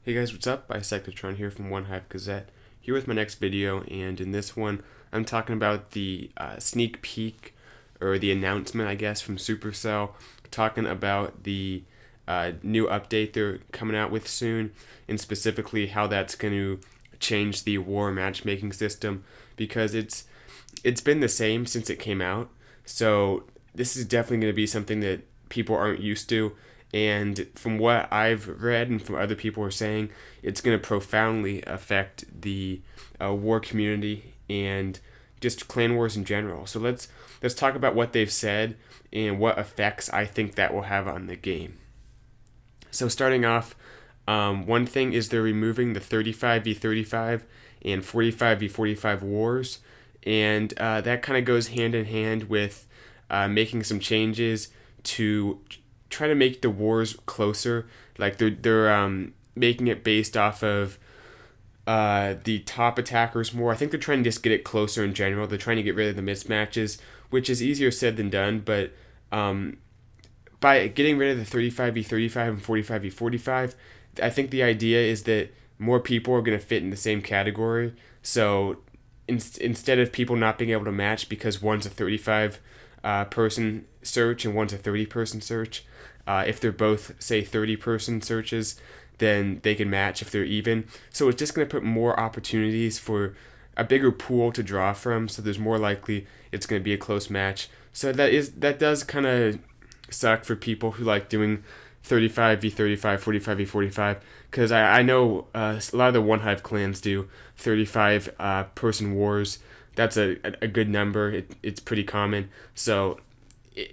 Hey guys, what's up? Bisectatron here from OneHive Gazette, here with my next video, and in this one, I'm talking about the sneak peek, or the announcement, I guess, from Supercell, talking about the new update they're coming out with soon, and specifically how that's going to change the war matchmaking system, because it's been the same since it came out, so this is definitely going to be something that people aren't used to. And from what I've read and from other people are saying, it's going to profoundly affect the war community and just clan wars in general. So let's talk about what they've said and what effects I think that will have on the game. So starting off, one thing is they're removing the 35v35 and 45v45 wars, and that kind of goes hand in hand with making some changes to try to make the wars closer. Like they're making it based off of the top attackers more. I think they're trying to just get it closer in general. They're trying to get rid of the mismatches, which is easier said than done. But by getting rid of the 35v35 and 45v45, I think the idea is that more people are going to fit in the same category. So instead of people not being able to match because one's a 35 person search and one's a 30-person search, if they're both, say, 30-person searches, then they can match if they're even. So it's just going to put more opportunities for a bigger pool to draw from, so there's more likely it's going to be a close match. So that does kind of suck for people who like doing 35v35, 45v45, because I know a lot of the OneHive clans do 35 person wars. That's a good number. It's pretty common. So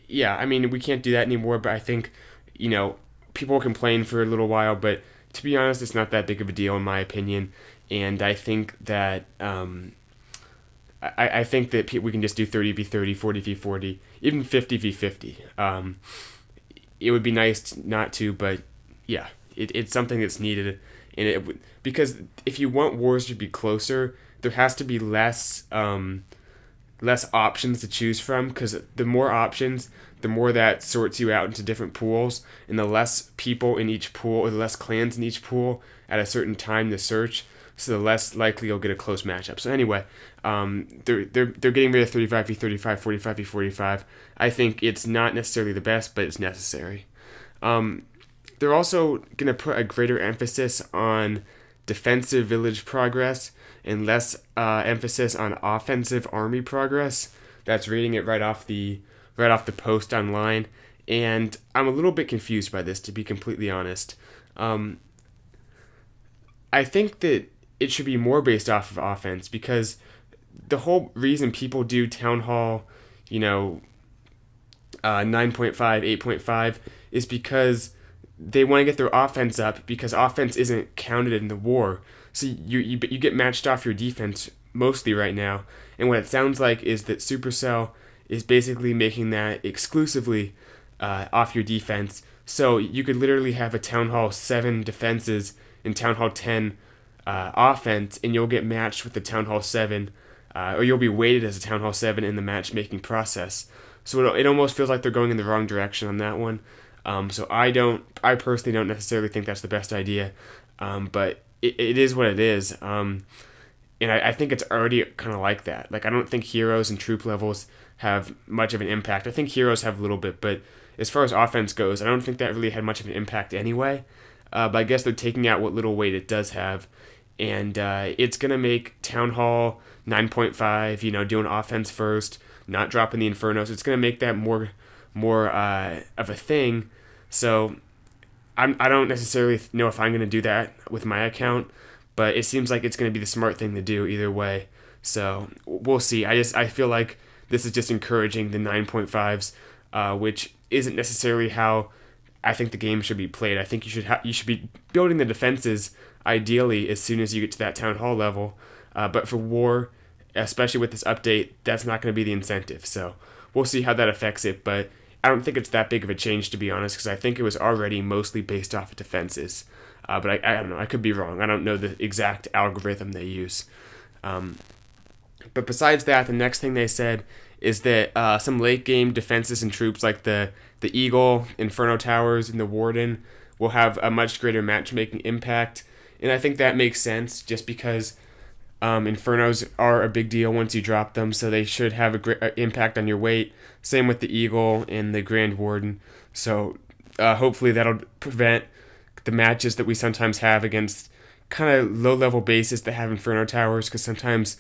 yeah, I mean, we can't do that anymore, but I think, people will complain for a little while, but to be honest, it's not that big of a deal in my opinion, and I think that I think that we can just do 30v30, 40v40, even 50v50. It would be nice not to, but yeah, it's something that's needed, and because if you want wars to be closer, there has to be less options to choose from, because the more options, the more that sorts you out into different pools, and the less people in each pool, or the less clans in each pool at a certain time to search, so the less likely you'll get a close matchup. So anyway, they're getting rid of 35v35, 45v45. I think it's not necessarily the best, but it's necessary. They're also going to put a greater emphasis on defensive village progress and less emphasis on offensive army progress. That's reading it right off the post online, and I'm a little bit confused by this, to be completely honest. I think that it should be more based off of offense, because the whole reason people do Town Hall, 9.5, 8.5, is because they want to get their offense up, because offense isn't counted in the war. So you get matched off your defense mostly right now, and what it sounds like is that Supercell is basically making that exclusively off your defense. So you could literally have a Town Hall 7 defenses and Town Hall 10 offense, and you'll get matched with the Town Hall 7, or you'll be weighted as a Town Hall 7 in the matchmaking process. So it almost feels like they're going in the wrong direction on that one. So I personally don't necessarily think that's the best idea, but it is what it is. And I think it's already kind of like that. Like, I don't think heroes and troop levels have much of an impact. I think heroes have a little bit, but as far as offense goes, I don't think that really had much of an impact anyway. But I guess they're taking out what little weight it does have, and it's going to make Town Hall 9.5, doing offense first, not dropping the Infernos. It's going to make that more of a thing. So I don't necessarily know if I'm going to do that with my account, but it seems like it's going to be the smart thing to do either way. So we'll see. I feel like this is just encouraging the 9.5s, which isn't necessarily how I think the game should be played. I think you should be building the defenses ideally as soon as you get to that Town Hall level. But for war, especially with this update, that's not going to be the incentive. So we'll see how that affects it, but I don't think it's that big of a change, to be honest, because I think it was already mostly based off of defenses. But I don't know. I could be wrong. I don't know the exact algorithm they use. But besides that, the next thing they said is that some late game defenses and troops like the Eagle, Inferno Towers, and the Warden will have a much greater matchmaking impact, And I think that makes sense just because Infernos are a big deal once you drop them, so they should have a great impact on your weight. Same with the Eagle and the Grand Warden. So hopefully that'll prevent the matches that we sometimes have against kind of low-level bases that have Inferno Towers, because sometimes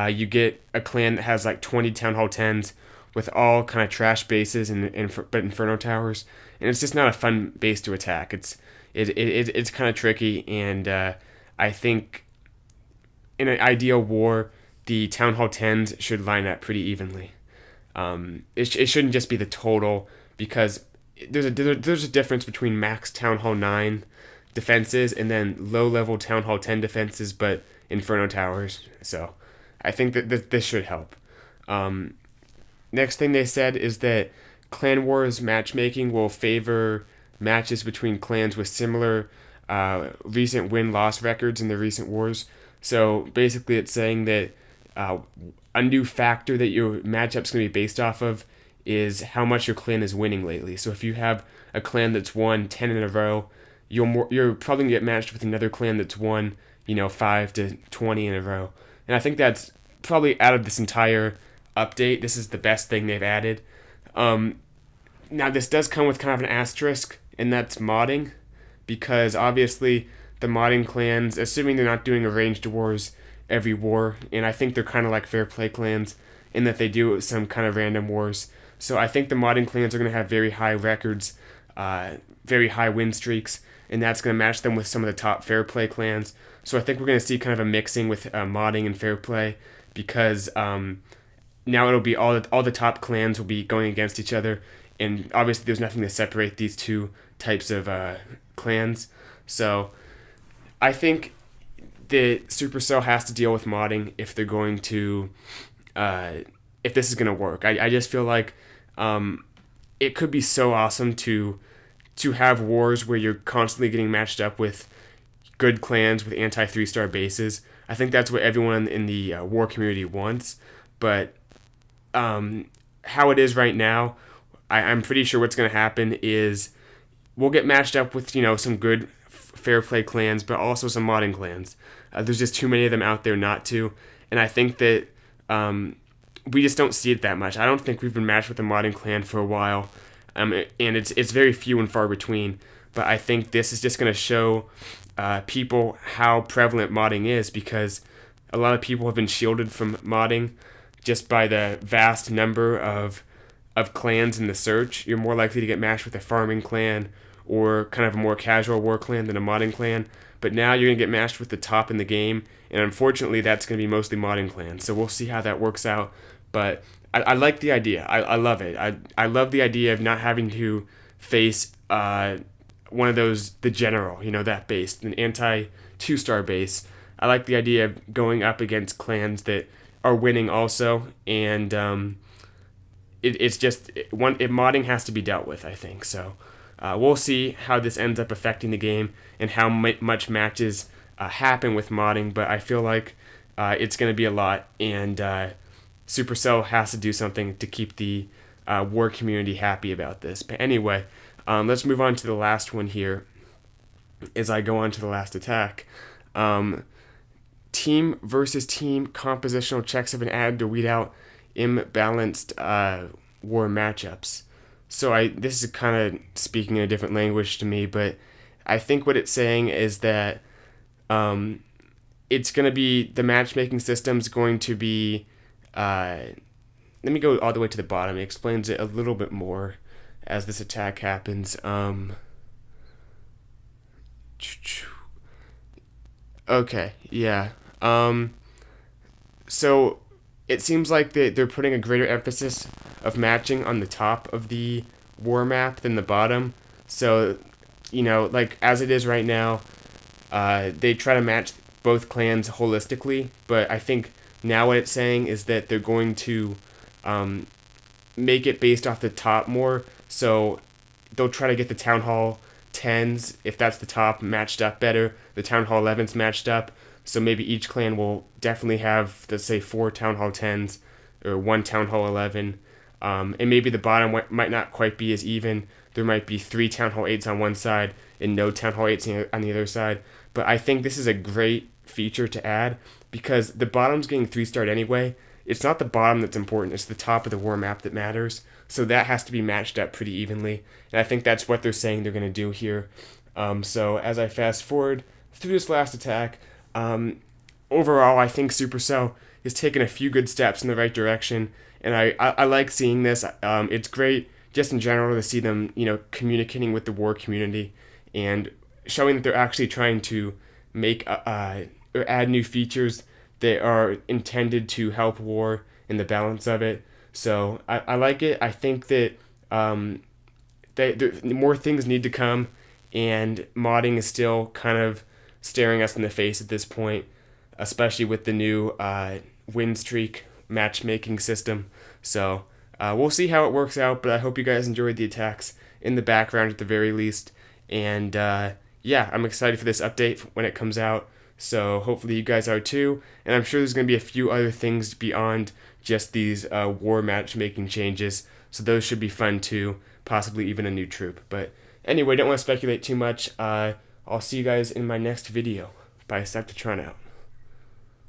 you get a clan that has like 20 Town Hall 10s with all kind of trash bases but Inferno Towers, and it's just not a fun base to attack. It's kind of tricky, and I think in an ideal war, the Town Hall 10s should line up pretty evenly. It shouldn't just be the total, because there's a difference between max Town Hall 9 defenses and then low-level Town Hall 10 defenses, but Inferno Towers. So I think that this should help. Next thing they said is that Clan Wars matchmaking will favor matches between clans with similar recent win-loss records in the recent wars. So basically it's saying that a new factor that your matchup's going to be based off of is how much your clan is winning lately. So if you have a clan that's won 10 in a row, you're probably going to get matched with another clan that's won, 5 to 20 in a row. And I think that's probably out of this entire update, this is the best thing they've added. Now this does come with kind of an asterisk, and that's modding, because obviously the modding clans, assuming they're not doing arranged wars every war, and I think they're kind of like fair play clans in that they do some kind of random wars. So I think the modding clans are going to have very high records, very high win streaks, and that's going to match them with some of the top fair play clans. So I think we're going to see kind of a mixing with modding and fair play, because now it'll be all the top clans will be going against each other, and obviously there's nothing to separate these two types of clans. So I think that Supercell has to deal with modding if they're going to, if this is going to work. I just feel like it could be so awesome to have wars where you're constantly getting matched up with good clans with anti 3-star bases. I think that's what everyone in the war community wants. But how it is right now, I'm pretty sure what's going to happen is we'll get matched up with some good fair play clans, but also some modding clans. There's just too many of them out there not to, and I think that we just don't see it that much. I don't think we've been matched with a modding clan for a while, and it's very few and far between. But I think this is just going to show people how prevalent modding is, because a lot of people have been shielded from modding just by the vast number of clans in the search. You're more likely to get matched with a farming clan or kind of a more casual war clan than a modding clan. But now you're going to get matched with the top in the game, and unfortunately that's going to be mostly modding clans. So we'll see how that works out. But I like the idea. I love it. I love the idea of not having to face one of those, the general, that base, an anti 2-star base. I like the idea of going up against clans that are winning also, and modding has to be dealt with, I think. So we'll see how this ends up affecting the game and how much matches happen with modding, but I feel like it's going to be a lot, and Supercell has to do something to keep the war community happy about this. But anyway, let's move on to the last one here as I go on to the last attack. Team versus team compositional checks have been added to weed out imbalanced war matchups. So this is kind of speaking in a different language to me, but I think what it's saying is that it's going to be, the matchmaking system's going to be, let me go all the way to the bottom. It explains it a little bit more as this attack happens. Okay, yeah. So it seems like they're putting a greater emphasis of matching on the top of the war map than the bottom. So, like as it is right now, they try to match both clans holistically, but I think now what it's saying is that they're going to make it based off the top more. So they'll try to get the Town Hall 10s, if that's the top, matched up better. The Town Hall 11s matched up. So maybe each clan will definitely have, let's say, 4 Town Hall 10s or 1 Town Hall 11. And maybe the bottom might not quite be as even. There might be 3 Town Hall 8s on one side and no Town Hall 8s on the other side. But I think this is a great feature to add because the bottom's getting 3-starred anyway. It's not the bottom that's important, it's the top of the war map that matters. So that has to be matched up pretty evenly. And I think that's what they're saying they're going to do here. So as I fast forward through this last attack, overall I think Supercell is taking a few good steps in the right direction. And I like seeing this. It's great just in general to see them, communicating with the war community and showing that they're actually trying to make or add new features that are intended to help war and the balance of it. So I like it. I think that more things need to come, and modding is still kind of staring us in the face at this point, especially with the new win streak matchmaking system. So we'll see how it works out, but I hope you guys enjoyed the attacks in the background at the very least. And yeah, I'm excited for this update when it comes out. So hopefully you guys are too. And I'm sure there's going to be a few other things beyond just these war matchmaking changes. So those should be fun too, possibly even a new troop. But anyway, don't want to speculate too much. I'll see you guys in my next video. Bye, Septatron out.